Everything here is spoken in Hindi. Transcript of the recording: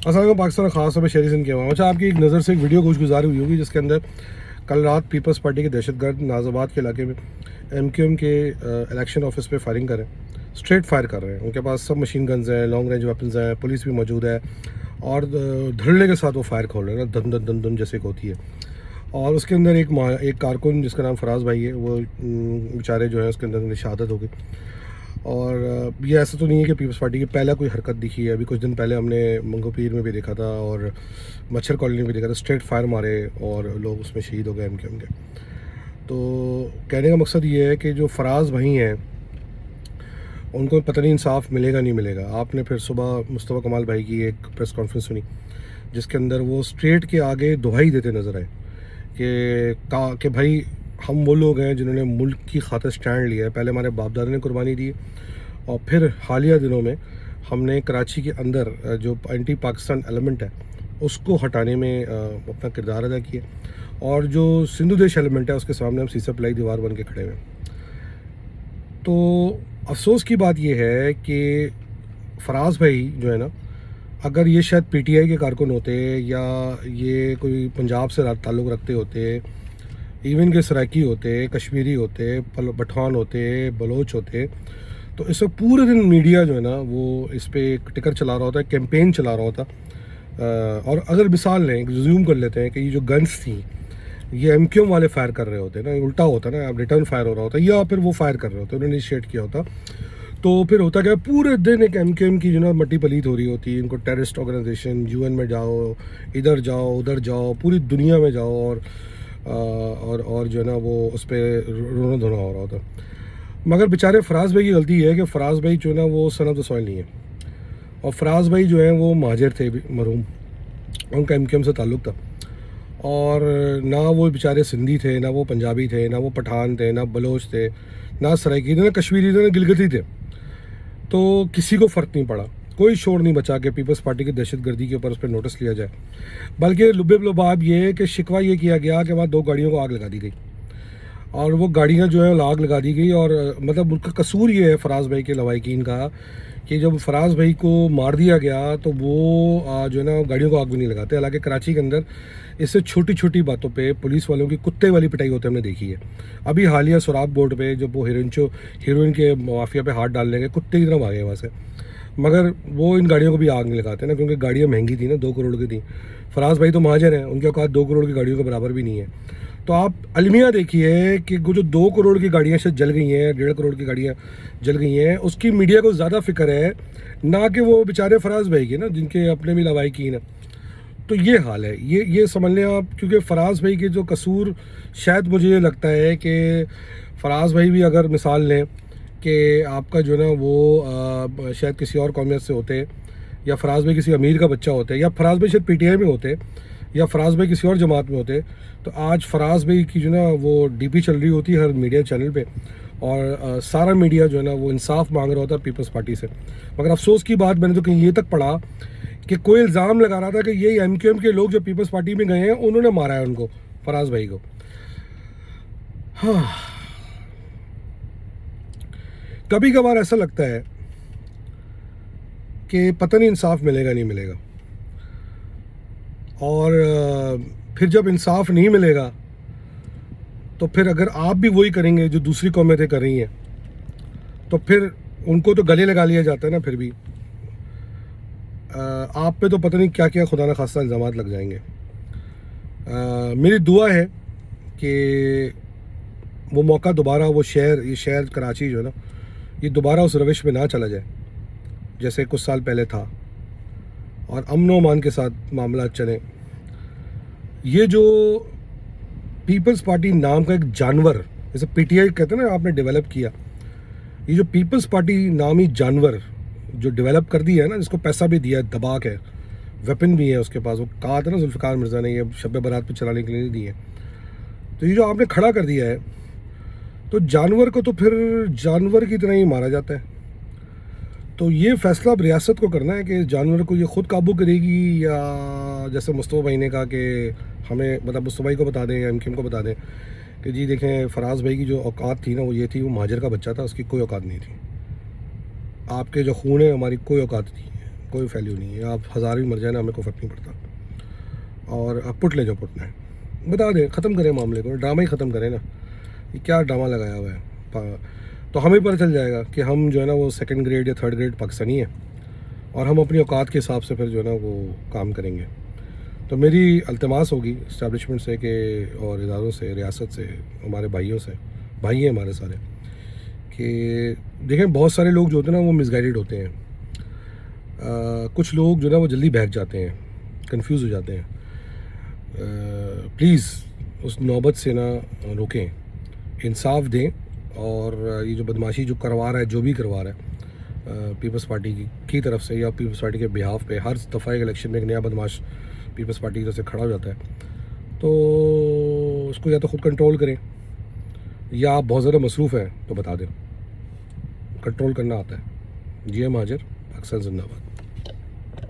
असल पाकिस्तान ख़ास तौर पर शहरी सिंध के अवाम। अच्छा, आपकी एक नज़र से एक वीडियो कुछ गुजारी हुई होगी जिसके अंदर कल रात पीपल्स पार्टी के दहशतगर्द नाज़ाबाद के इलाके में MQM के इलेक्शन ऑफिस पे फायरिंग कर रहे हैं, स्ट्रेट फायर कर रहे हैं। उनके पास सब मशीन गन्स हैं, लॉन्ग रेंज वेपन्स हैं, पुलिस भी मौजूद है और धड़ल्ले के साथ वो फायर खोल रहे हैं ना, धन धन धन धन जैसे एक होती है। और उसके अंदर एक कारकुन जिसका नाम फराज भाई है, वो बेचारे जो है उसके अंदर शहादत हो गई। और ये ऐसा तो नहीं है कि पीपल्स पार्टी की पहला कोई हरकत दिखी है। अभी कुछ दिन पहले हमने मंगो पीर में भी देखा था और मच्छर कॉलोनी में भी देखा था, स्ट्रेट फायर मारे और लोग उसमें शहीद हो गए MQM के। तो कहने का मकसद ये है कि जो फराज भाई हैं उनको पता नहीं इंसाफ मिलेगा नहीं मिलेगा। आपने फिर सुबह मुस्तफ़ा कमाल भाई की एक प्रेस कॉन्फ्रेंस सुनी जिसके अंदर वो स्ट्रेट के आगे दुहाई देते नज़र आए कि भाई हम वो लोग हैं जिन्होंने मुल्क की खातिर स्टैंड लिया है। पहले हमारे बाप दादा ने कुर्बानी दी और फिर हालिया दिनों में हमने कराची के अंदर जो एंटी पाकिस्तान एलिमेंट है उसको हटाने में अपना किरदार अदा किया और जो सिंधु देश एलिमेंट है उसके सामने हम सीसा पिलाई दीवार बन के खड़े हुए। तो अफसोस की बात यह है कि फराज भाई जो है ना, अगर ये शायद PTI के कारकुन होते या ये कोई पंजाब से ताल्लुक़ रखते होते, इवन के सराइकी होते, कश्मीरी होते, पठान होते, बलोच होते, तो इस वक्त पूरे दिन मीडिया जो है ना वो इस पर एक टिकर चला रहा होता है, कैंपेन चला रहा होता। और अगर मिसाल लें, रिज्यूम कर लेते हैं कि ये जो गन्स थी ये MQM वाले फायर कर रहे होते ना, उल्टा होता ना, अब रिटर्न फायर हो रहा होता या फिर वो फायर कर रहे होते, उन्होंने इनिशिएट किया होता, तो फिर होता क्या, पूरे दिन एक MQM की जो ना मट्टी पलीत हो रही होती है। इनको टेररिस्ट ऑर्गेनाइजेशन, UN में जाओ, इधर जाओ, उधर जाओ, पूरी दुनिया में जाओ और जो है ना वो उस पर रोना धोना हो रहा होता। मगर बेचारे फराज भाई की गलती है कि फराज भाई जो है ना वो सन ऑफ द सॉइल नहीं है और फराज भाई जो है वो महाजिर थे मरूम, उनका MQM से ताल्लुक़ था। और ना वो बेचारे सिंधी थे, ना वो पंजाबी थे, ना वो पठान थे, ना बलोच थे, ना सराइकी थे, ना कश्मीरी थे, ना गिलगिती थे। तो किसी को फ़र्क नहीं पड़ा, कोई शोर नहीं बचा कि पीपल्स पार्टी की दहशतगर्दी के ऊपर उस पर नोटिस लिया जाए। बल्कि लुबे लुबाब ये है कि शिकवा ये किया गया कि वहाँ 2 गाड़ियों को आग लगा दी गई और वो गाड़ियाँ जो है आग लगा दी गई। और मतलब उनका कसूर ये है फराज भाई के लवाहिकीन का कि जब फराज भाई को मार दिया गया तो वो जो है ना गाड़ियों को आग भी नहीं लगाते। हालांकि कराची के अंदर इससे छोटी छोटी बातों पे पुलिस वालों की कुत्ते वाली पिटाई होते हमने देखी है। अभी हालिया सुराब बोर्ड पे जब वो हीरोइन के माफिया पे हाथ डालने गए, कुत्ते की तरह भागे वहाँ से, मगर वो इन गाड़ियों को भी आग नहीं लगाते ना, क्योंकि गाड़ियाँ महंगी थी ना, 2 करोड़ की थी। फराज भाई तो महाजन हैं, उनके औकात 2 करोड़ की गाड़ियों के बराबर भी नहीं है। तो आप अलमिया देखिए कि वो जो 2 करोड़ की गाड़ियाँ शायद जल गई हैं, 1.5 करोड़ की गाड़ियाँ जल गई हैं, उसकी मीडिया को ज़्यादा फिक्र है ना कि वो बेचारे फराज भाई की ना, जिनके अपने भी लवाहिकीन हैं। तो ये हाल है, ये समझ लें आप। क्योंकि फराज भाई के जो कसूर, शायद मुझे ये लगता है कि फराज भाई भी अगर मिसाल लें कि आपका जो है ना वो शायद किसी और कौमियत से होते, या फराज भाई किसी अमीर का बच्चा होते, या फराज भाई शायद PTI में होते, या फराज भाई किसी और जमात में होते, तो आज फराज भाई की जो ना वो DP चल रही होती हर मीडिया चैनल पे और सारा मीडिया जो है ना वो इंसाफ मांग रहा होता पीपल्स पार्टी से। मगर अफसोस की बात, मैंने तो कहीं ये तक पढ़ा कि कोई इल्ज़ाम लगा रहा था कि यही MQM के लोग जो पीपल्स पार्टी में गए हैं उन्होंने मारा है उनको, फराज भाई को। हाँ, कभी कभार ऐसा लगता है कि पता नहीं इंसाफ मिलेगा नहीं मिलेगा। और फिर जब इंसाफ नहीं मिलेगा तो फिर अगर आप भी वही करेंगे जो दूसरी कौमें कर रही हैं, तो फिर उनको तो गले लगा लिया जाता है ना। फिर भी आप पे तो पता नहीं क्या क्या खुदा न खास्ता इल्ज़ाम लग जाएंगे। मेरी दुआ है कि वो मौका दोबारा, वो ये शहर कराची जो है ना, ये दोबारा उस रविश में ना चला जाए जैसे कुछ साल पहले था, और अमन व अमान के साथ मामला चले। ये जो पीपल्स पार्टी नाम का एक जानवर, जैसे PTI कहते हैं ना, आपने डेवलप किया, ये जो पीपल्स पार्टी नामी जानवर जो डेवलप कर दिया है ना, जिसको पैसा भी दिया है, दबा के, वेपन भी है उसके पास, वो कहा था ना जुल्फ़िकार मिर्ज़ा ने, ये शब बारात पे चलाने के लिए नहीं दिए, तो ये जो आपने खड़ा कर दिया है, तो जानवर को तो फिर जानवर की तरह ही मारा जाता है। तो ये फैसला अब रियासत को करना है कि जानवर को ये ख़ुद काबू करेगी, या जैसे मुस्तफ़ा भाई ने कहा कि हमें, मतलब मुस्तफ़ा भाई को बता दें या MQM को बता दें कि जी देखें, फराज भाई की जो औकात थी ना वो ये थी, वो महाजर का बच्चा था, उसकी कोई औकात नहीं थी। आपके जो खून है, हमारी कोई औकात नहीं है, कोई वैल्यू नहीं है। आप हज़ार भी मर जाए ना, हमें कोई फ़र्क नहीं पड़ता। और आप पुट ले जो पुटना है, बता दें, ख़त्म करें मामले को, ड्रामा ही ख़त्म करें ना। ये क्या ड्रामा लगाया हुआ है। तो हमें पता चल जाएगा कि हम जो है ना वो सेकंड ग्रेड या थर्ड ग्रेड पाकिस्तानी है, और हम अपनी औकात के हिसाब से फिर जो है ना वो काम करेंगे। तो मेरी अल्तमास होगी इस्टेब्लिशमेंट से कि और इदारों से, रियासत से, हमारे भाइयों से, भाई हैं हमारे सारे, कि देखें बहुत सारे लोग जो होते हैं ना वो मिसगाइडेड होते हैं। कुछ लोग जो है ना वो जल्दी बहक जाते हैं, कंफ्यूज हो जाते हैं। प्लीज़ उस नौबत से ना रोकें, इंसाफ दें। और ये जो बदमाशी जो करवा रहा है, जो भी करवा रहा है पीपल्स पार्टी की तरफ से या पीपल्स पार्टी के बिहाफ पे, हर दफ़ा एक इलेक्शन में एक नया बदमाश पीपल्स पार्टी की तरफ से खड़ा हो जाता है, तो उसको या तो ख़ुद कंट्रोल करें, या आप बहुत ज़्यादा मसरूफ़ हैं तो बता दें। कंट्रोल करना आता है। जी एम हाजिर, पाकिस्तान जिंदाबाद।